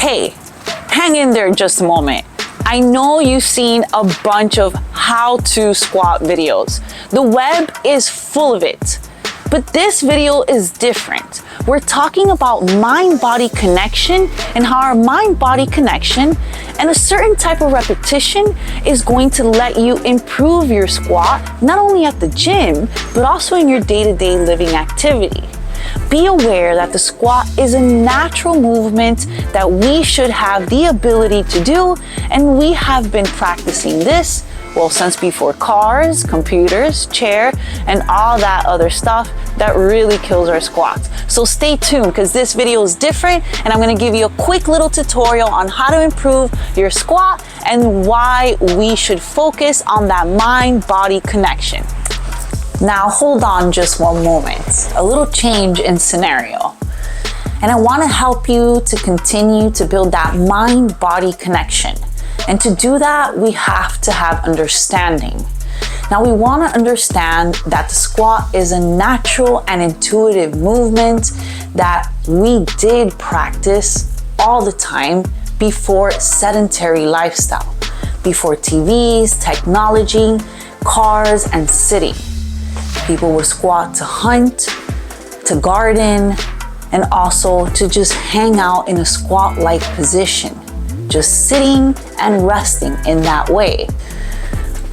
Hey, hang in there just a moment. I know you've seen a bunch of how-to squat videos. The web is full of it. But this video is different. We're talking about mind-body connection and how our mind-body connection and a certain type of repetition is going to let you improve your squat, not only at the gym, but also in your day-to-day living activity. Be aware that the squat is a natural movement that we should have the ability to do, and we have been practicing this, well, since before cars, computers, chair, and all that other stuff that really kills our squats. So stay tuned, because this video is different, and I'm gonna give you a quick little tutorial on how to improve your squat and why we should focus on that mind-body connection. Now hold on just one moment, a little change in scenario. And I want to help you to continue to build that mind-body connection. And to do that, we have to have understanding. Now we want to understand that the squat is a natural and intuitive movement that we did practice all the time before sedentary lifestyle, before TVs, technology, cars, and sitting. People would squat to hunt, to garden, and also to just hang out in a squat-like position, just sitting and resting in that way.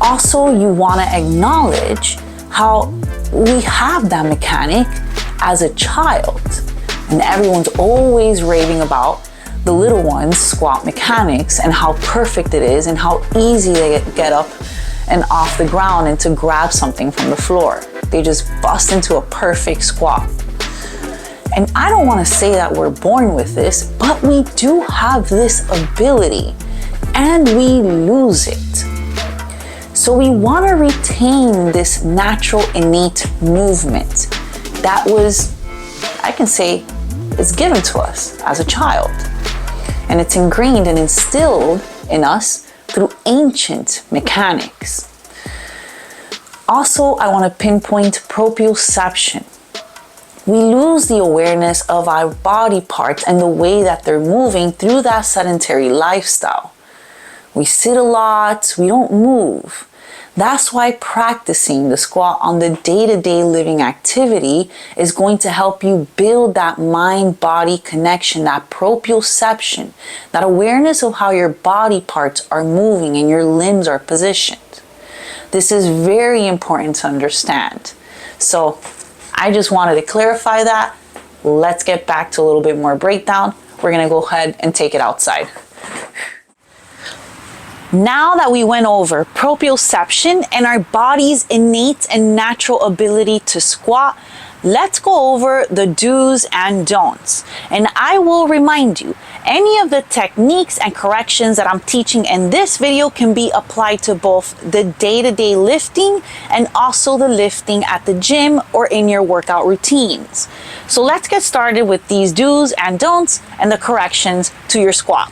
Also, you want to acknowledge how we have that mechanic as a child, and everyone's always raving about the little ones' squat mechanics and how perfect it is and how easy they get up and off the ground and to grab something from the floor. They just bust into a perfect squat. And I don't want to say that we're born with this, but we do have this ability and we lose it. So we want to retain this natural innate movement that was, I can say, it's given to us as a child. And it's ingrained and instilled in us through ancient mechanics. Also, I want to pinpoint proprioception. We lose the awareness of our body parts and the way that they're moving through that sedentary lifestyle. We sit a lot, we don't move. That's why practicing the squat on the day-to-day living activity is going to help you build that mind-body connection, that proprioception, that awareness of how your body parts are moving and your limbs are positioned. This is very important to understand. So I just wanted to clarify that. Let's get back to a little bit more breakdown. We're gonna go ahead and take it outside. Now that we went over proprioception and our body's innate and natural ability to squat, let's go over the do's and don'ts. And I will remind you, any of the techniques and corrections that I'm teaching in this video can be applied to both the day-to-day lifting and also the lifting at the gym or in your workout routines. So let's get started with these do's and don'ts and the corrections to your squat.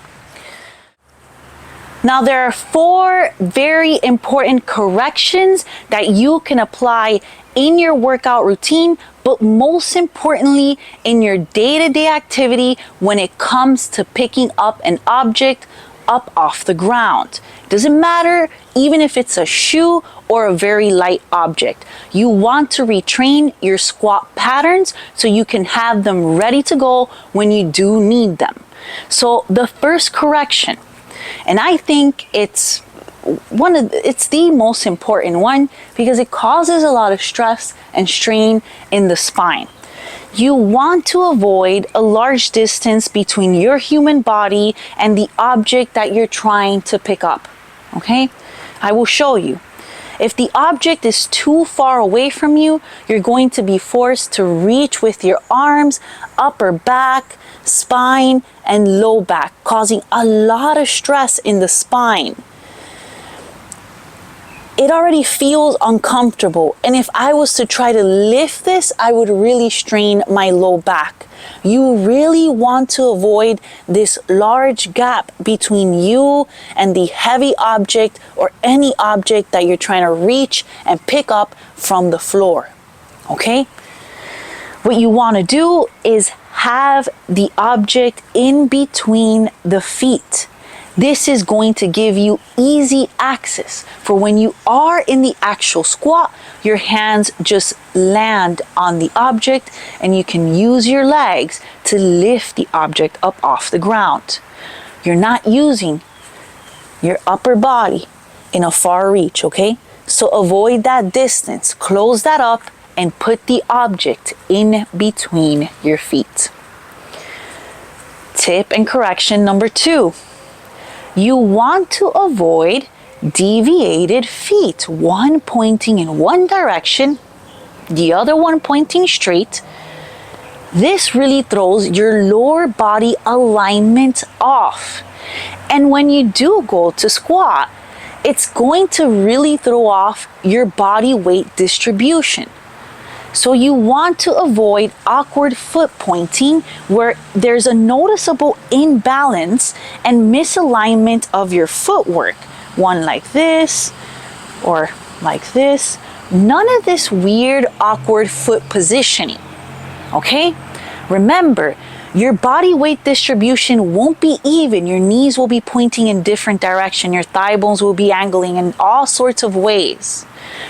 Now, there are 4 very important corrections that you can apply in your workout routine, but most importantly, in your day-to-day activity when it comes to picking up an object up off the ground. Doesn't matter even if it's a shoe or a very light object. You want to retrain your squat patterns so you can have them ready to go when you do need them. So the first correction, and I think it's the most important one because it causes a lot of stress and strain in the spine. You want to avoid a large distance between your human body and the object that you're trying to pick up. Okay? I will show you. If the object is too far away from you, you're going to be forced to reach with your arms, upper back, spine, and low back, causing a lot of stress in the spine. It already feels uncomfortable, and if I was to try to lift this, I would really strain my low back. You really want to avoid this large gap between you and the heavy object or any object that you're trying to reach and pick up from the floor. Okay? What you want to do is have the object in between the feet. This is going to give you easy access for when you are in the actual squat, your hands just land on the object and you can use your legs to lift the object up off the ground. You're not using your upper body in a far reach, okay? So avoid that distance, close that up, and put the object in between your feet. Tip and correction number 2. You want to avoid deviated feet, one pointing in one direction, the other one pointing straight. This really throws your lower body alignment off. And when you do go to squat, it's going to really throw off your body weight distribution. So you want to avoid awkward foot pointing where there's a noticeable imbalance and misalignment of your footwork. One like this or like this. None of this weird, awkward foot positioning, okay? Remember, your body weight distribution won't be even. Your knees will be pointing in different direction. Your thigh bones will be angling in all sorts of ways.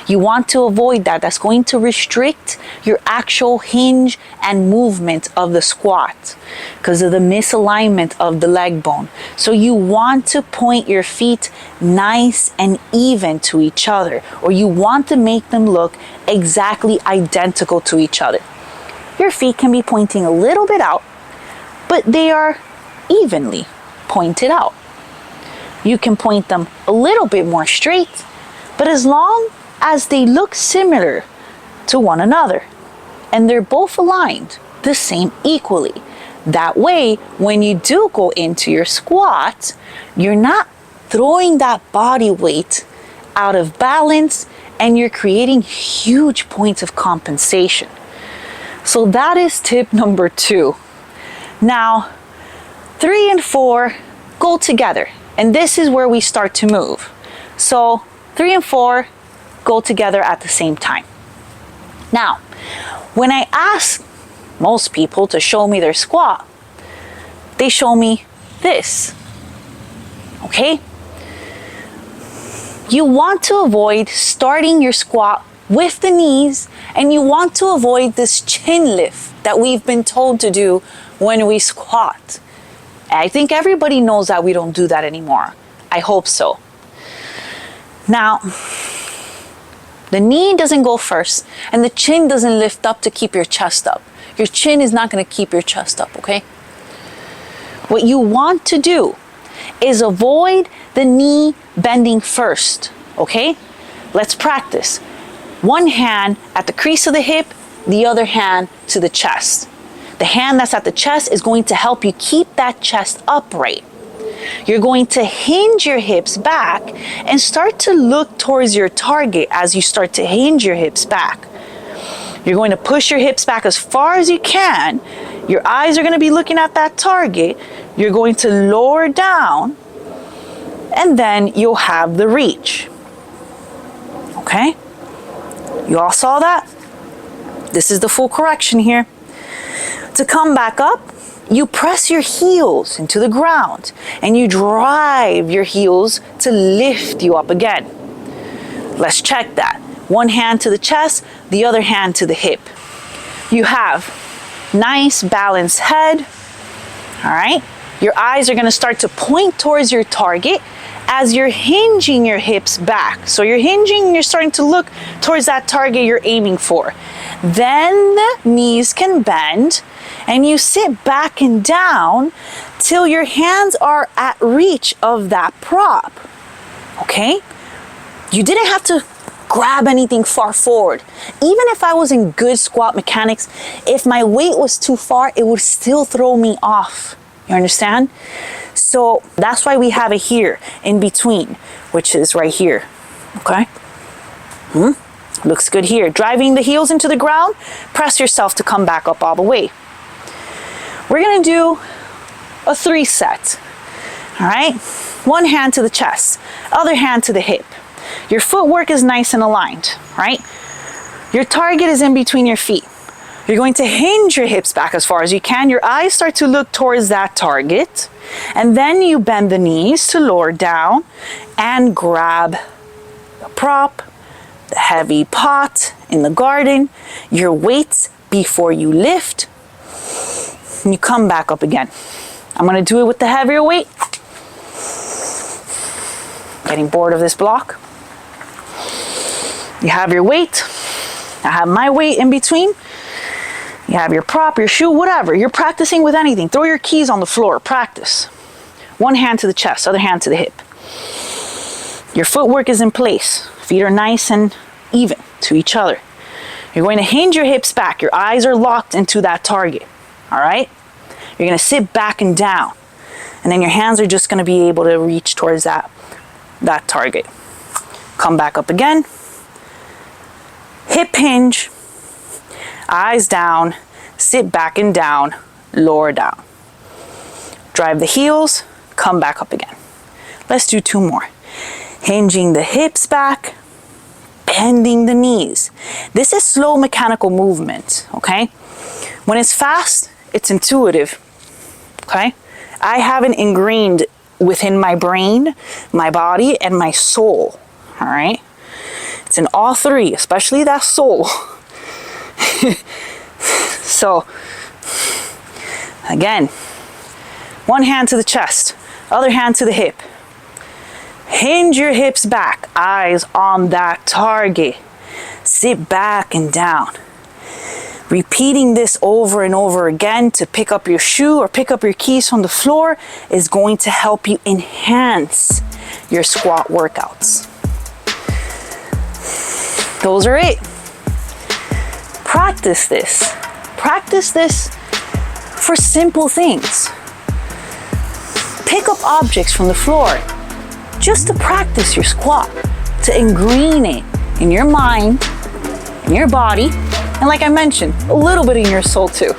You want to avoid that. That's going to restrict your actual hinge and movement of the squat because of the misalignment of the leg bone. So you want to point your feet nice and even to each other, or you want to make them look exactly identical to each other. Your feet can be pointing a little bit out, but they are evenly pointed out. You can point them a little bit more straight, but as long as they look similar to one another and they're both aligned the same equally. That way, when you do go into your squat, you're not throwing that body weight out of balance and you're creating huge points of compensation. So that is tip number 2. Now, 3 and 4 go together, and this is where we start to move. So 3 and 4 go together at the same time. Now, when I ask most people to show me their squat, they show me this, okay? You want to avoid starting your squat with the knees, and you want to avoid this chin lift that we've been told to do when we squat. I think everybody knows that we don't do that anymore. I hope so. Now, the knee doesn't go first, and the chin doesn't lift up to keep your chest up. Your chin is not going to keep your chest up, okay? What you want to do is avoid the knee bending first, okay? Let's practice. One hand at the crease of the hip, the other hand to the chest. The hand that's at the chest is going to help you keep that chest upright. You're going to hinge your hips back and start to look towards your target as you start to hinge your hips back. You're going to push your hips back as far as you can. Your eyes are going to be looking at that target. You're going to lower down, and then you'll have the reach. Okay? You all saw that? This is the full correction here. To come back up, you press your heels into the ground and you drive your heels to lift you up again. Let's check that. One hand to the chest, the other hand to the hip. You have nice balanced head. All right. Your eyes are going to start to point towards your target as you're hinging your hips back. So you're hinging, you're starting to look towards that target you're aiming for. Then the knees can bend and you sit back and down till your hands are at reach of that prop. Okay? You didn't have to grab anything far forward. Even if I was in good squat mechanics, if my weight was too far, it would still throw me off. You understand? So that's why we have it here in between, which is right here. Okay? Looks good here. Driving the heels into the ground, press yourself to come back up all the way. We're gonna do a 3 set. All right? One hand to the chest, other hand to the hip. Your footwork is nice and aligned, right? Your target is in between your feet. You're going to hinge your hips back as far as you can. Your eyes start to look towards that target. And then you bend the knees to lower down and grab the prop, the heavy pot in the garden, your weights before you lift. And you come back up again. I'm going to do it with the heavier weight. Getting bored of this block. You have your weight. I have my weight in between. You have your prop, your shoe, whatever. You're practicing with anything. Throw your keys on the floor. Practice. One hand to the chest, other hand to the hip. Your footwork is in place. Feet are nice and even to each other. You're going to hinge your hips back. Your eyes are locked into that target. All right? You're going to sit back and down. And then your hands are just going to be able to reach towards that target. Come back up again. Hip hinge. Eyes down, sit back and down, lower down. Drive the heels, come back up again. Let's do 2 more. Hinging the hips back, bending the knees. This is slow mechanical movement, okay? When it's fast, it's intuitive, okay? I have it ingrained within my brain, my body, and my soul, all right? It's in all 3, especially that soul. So, again, one hand to the chest, other hand to the hip. Hinge your hips back, eyes on that target. Sit back and down. Repeating this over and over again to pick up your shoe or pick up your keys from the floor is going to help you enhance your squat workouts. Those are it. Practice this. Practice this for simple things. Pick up objects from the floor just to practice your squat, to ingrain it in your mind, in your body, and like I mentioned, a little bit in your soul too.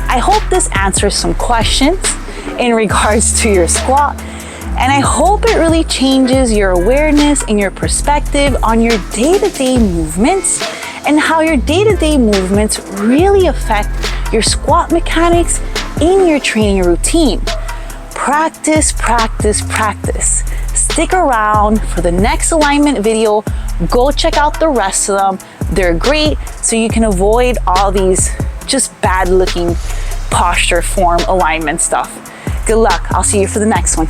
I hope this answers some questions in regards to your squat, and I hope it really changes your awareness and your perspective on your day-to-day movements and how your day-to-day movements really affect your squat mechanics in your training routine. Practice, practice, practice. Stick around for the next alignment video. Go check out the rest of them. They're great, so you can avoid all these just bad looking posture, form, alignment stuff. Good luck. I'll see you for the next one.